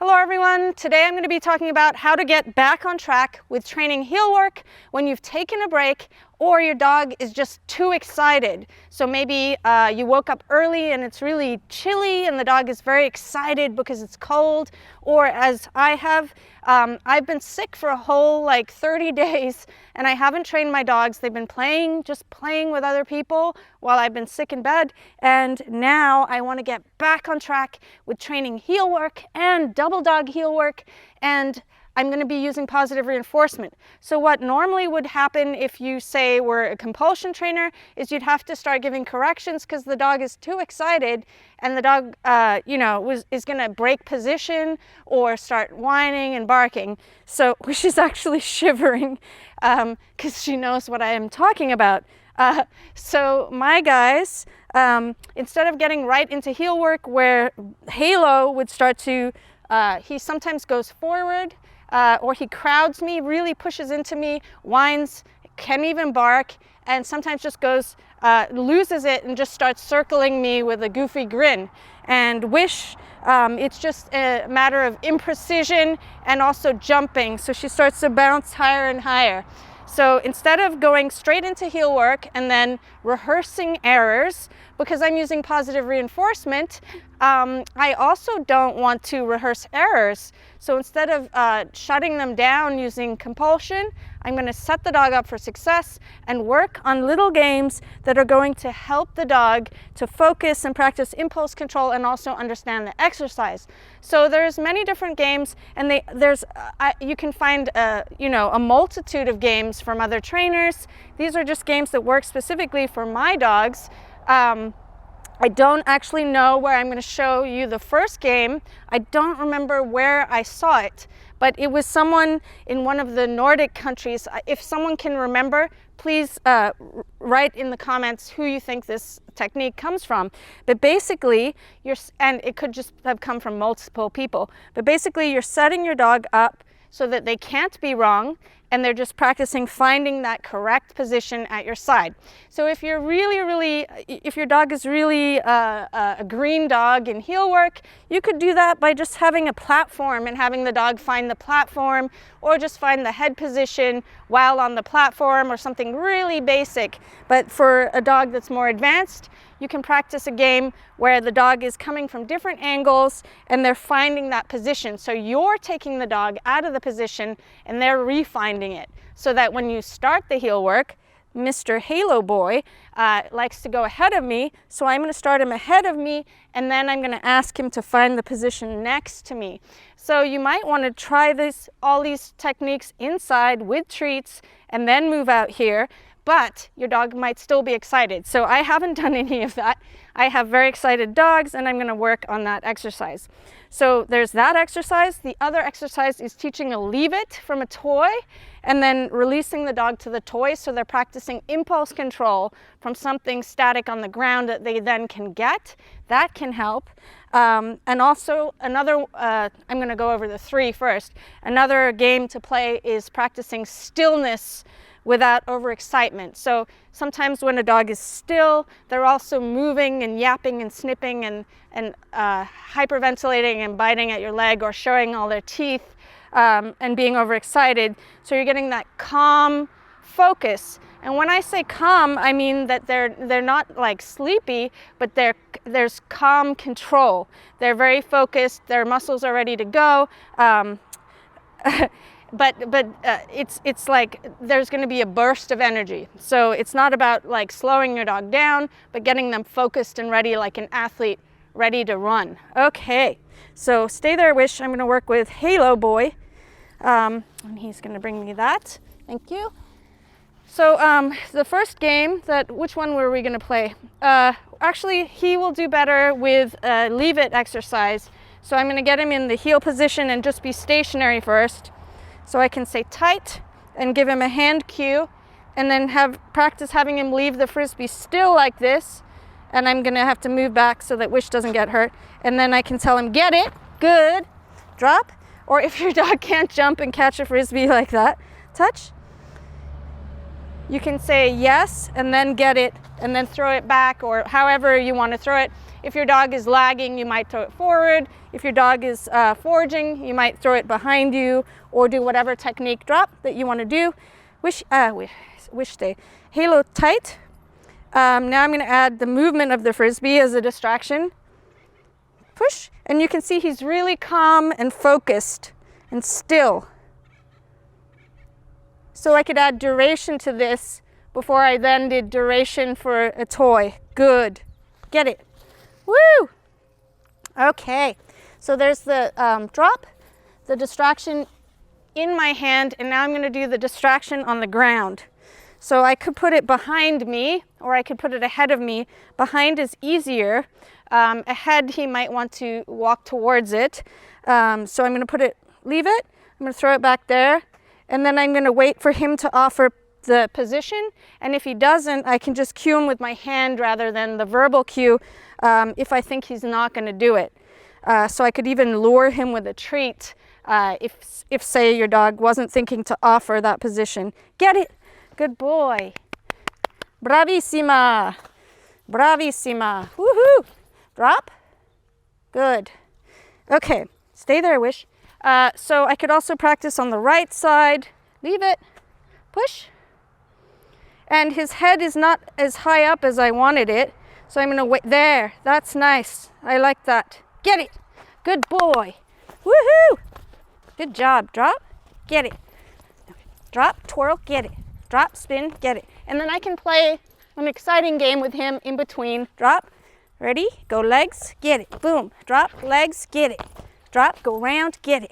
Hello everyone, today I'm going to be talking about how to get back on track with training heel work when you've taken a break or your dog is just too excited. So maybe you woke up early and it's really chilly and the dog is very excited because it's cold, or as I have, I've been sick for a whole 30 days and I haven't trained my dogs. They've been just playing with other people while I've been sick in bed, and now I want to get back on track with training heel work and double dog heel work, and I'm going to be using positive reinforcement. So what normally would happen if you say were a compulsion trainer is you'd have to start giving corrections because the dog is too excited and the dog is going to break position or start whining and barking. So she's actually shivering because she knows what I am talking about. So my guys, instead of getting right into heel work where Halo would start to, he sometimes goes forward, or he crowds me, really pushes into me, whines, can even bark, and sometimes just goes, loses it and just starts circling me with a goofy grin. And Wish, it's just a matter of imprecision and also jumping. So she starts to bounce higher and higher. So instead of going straight into heel work and then rehearsing errors, because I'm using positive reinforcement, I also don't want to rehearse errors. So instead of shutting them down using compulsion, I'm going to set the dog up for success and work on little games that are going to help the dog to focus and practice impulse control and also understand the exercise. So there's many different games, and you can find a multitude of games from other trainers. These are just games that work specifically for my dogs. I don't actually know where I'm going to show you the first game. I don't remember where I saw it, but it was someone in one of the Nordic countries. If someone can remember, please write in the comments who you think this technique comes from. But basically, and it could just have come from multiple people, but basically you're setting your dog up so that they can't be wrong, and they're just practicing finding that correct position at your side. So if you're if your dog is really a green dog in heel work, you could do that by just having a platform and having the dog find the platform, or just find the head position while on the platform, or something really basic. But for a dog that's more advanced, you can practice a game where the dog is coming from different angles and they're finding that position. So you're taking the dog out of the position and they're refinding it, so that when you start the heel work, Mr. Halo Boy likes to go ahead of me, so I'm going to start him ahead of me, and then I'm going to ask him to find the position next to me. So you might want to try all these techniques inside with treats and then move out here, but your dog might still be excited. So I haven't done any of that. I have very excited dogs, and I'm going to work on that exercise. So there's that exercise. The other exercise is teaching a leave it from a toy and then releasing the dog to the toy, so they're practicing impulse control from something static on the ground that they then can get. That can help. And also another, I'm going to go over the three first. Another game to play is practicing stillness without overexcitement. So sometimes when a dog is still, they're also moving and yapping and snipping and hyperventilating and biting at your leg or showing all their teeth and being overexcited. So you're getting that calm focus. And when I say calm, I mean that they're not like sleepy, but there's calm control. They're very focused. Their muscles are ready to go. But it's like there's going to be a burst of energy. So it's not about like slowing your dog down, but getting them focused and ready, like an athlete ready to run. Okay, so stay there, Wish. I'm going to work with Halo Boy, and he's going to bring me that. Thank you. So the first game, which one were we going to play? Actually, he will do better with a leave it exercise. So I'm going to get him in the heel position and just be stationary first. So I can say tight and give him a hand cue, and then practice having him leave the frisbee still like this. And I'm going to have to move back so that Wish doesn't get hurt. And then I can tell him, get it, good, drop. Or if your dog can't jump and catch a frisbee like that, touch. You can say yes and then get it and then throw it back, or however you want to throw it. If your dog is lagging, you might throw it forward. If your dog is foraging, you might throw it behind you or do whatever technique drop that you want to do. Wish stay. Halo tight. Now I'm going to add the movement of the Frisbee as a distraction. Push. And you can see he's really calm and focused and still. So I could add duration to this before I then did duration for a toy. Good. Get it. Woo! Okay. So there's the drop, the distraction in my hand, and now I'm going to do the distraction on the ground. So I could put it behind me, or I could put it ahead of me. Behind is easier. Ahead, he might want to walk towards it. So I'm going to put it, leave it. I'm going to throw it back there. And then I'm going to wait for him to offer the position. And if he doesn't, I can just cue him with my hand rather than the verbal cue if I think he's not going to do it. So I could even lure him with a treat if say your dog wasn't thinking to offer that position. Get it. Good boy. Bravissima. Bravissima. Woohoo. Drop. Good. Okay. Stay there, Wish. So I could also practice on the right side. Leave it. Push. And his head is not as high up as I wanted it. So I'm going to wait. There. That's nice. I like that. Get it. Good boy. Woohoo. Good job. Drop. Get it. Drop. Twirl. Get it. Drop. Spin. Get it. And then I can play an exciting game with him in between. Drop. Ready? Go legs. Get it. Boom. Drop. Legs. Get it. Drop, go round, get it.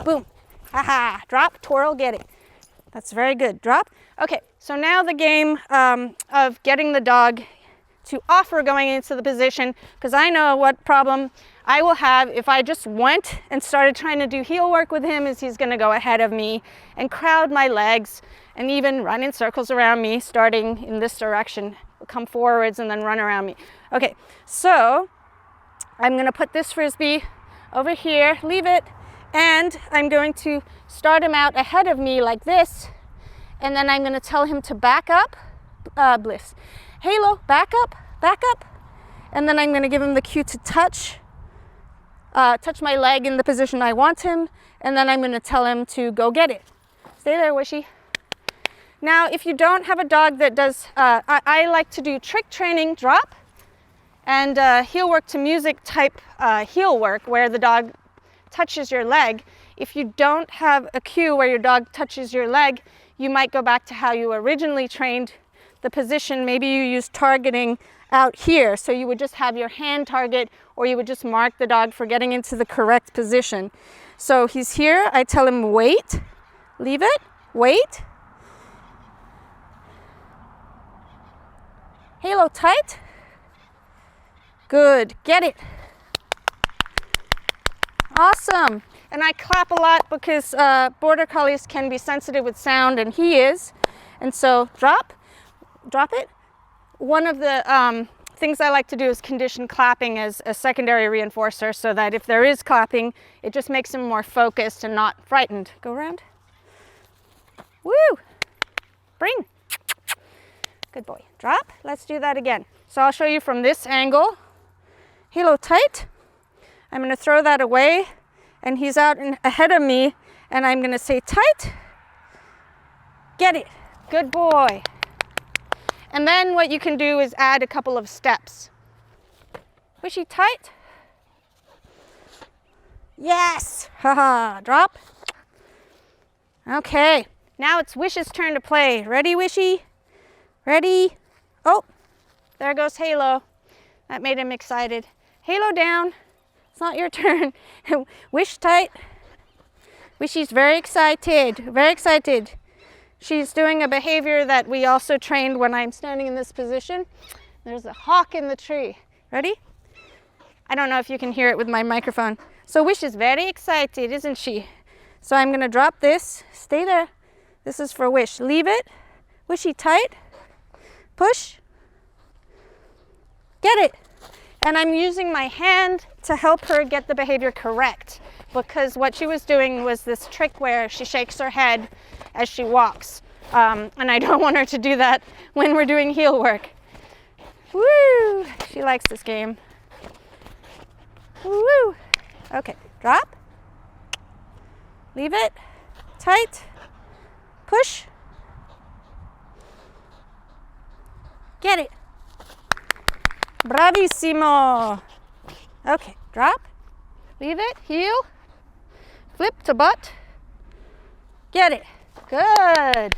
Boom. Haha. Drop, twirl, get it. That's very good. Drop. Okay, so now the game of getting the dog to offer going into the position, because I know what problem I will have if I just went and started trying to do heel work with him is he's going to go ahead of me and crowd my legs and even run in circles around me, starting in this direction, come forwards and then run around me. Okay, so I'm going to put this Frisbee over here, leave it, and I'm going to start him out ahead of me like this, and then I'm going to tell him to back up, Bliss. Halo, back up, and then I'm going to give him the cue to touch my leg in the position I want him, and then I'm going to tell him to go get it. Stay there, Wishy. Now, if you don't have a dog that does, I like to do trick training, drop, and heel work to music type heel work where the dog touches your leg. If you don't have a cue where your dog touches your leg, you might go back to how you originally trained the position. Maybe you use targeting out here, so you would just have your hand target, or you would just mark the dog for getting into the correct position. So he's here, I tell him wait, leave it, wait. Halo tight. Good, get it. Awesome. And I clap a lot because border collies can be sensitive with sound, and he is. And so drop it. One of the things I like to do is condition clapping as a secondary reinforcer, so that if there is clapping, it just makes him more focused and not frightened. Go around. Woo! Bring. Good boy. Drop. Let's do that again. So I'll show you from this angle. Halo tight. I'm going to throw that away, and he's out ahead of me, and I'm going to say tight. Get it. Good boy. And then what you can do is add a couple of steps. Wishy tight. Yes. Haha. Drop. Okay. Now it's Wish's turn to play. Ready, Wishy? Ready? Oh, there goes Halo. That made him excited. Halo down. It's not your turn. Wish tight. Wishy's very excited. Very excited. She's doing a behavior that we also trained when I'm standing in this position. There's a hawk in the tree. Ready? I don't know if you can hear it with my microphone. So Wish is very excited, isn't she? So I'm going to drop this. Stay there. This is for Wish. Leave it. Wishy tight. Push. Get it. And I'm using my hand to help her get the behavior correct, because what she was doing was this trick where she shakes her head as she walks. And I don't want her to do that when we're doing heel work. Woo! She likes this game. Woo! Okay, drop. Leave it. Tight. Push. Get it. Bravissimo. Okay, drop. Leave it. Heel. Flip to butt. Get it. Good.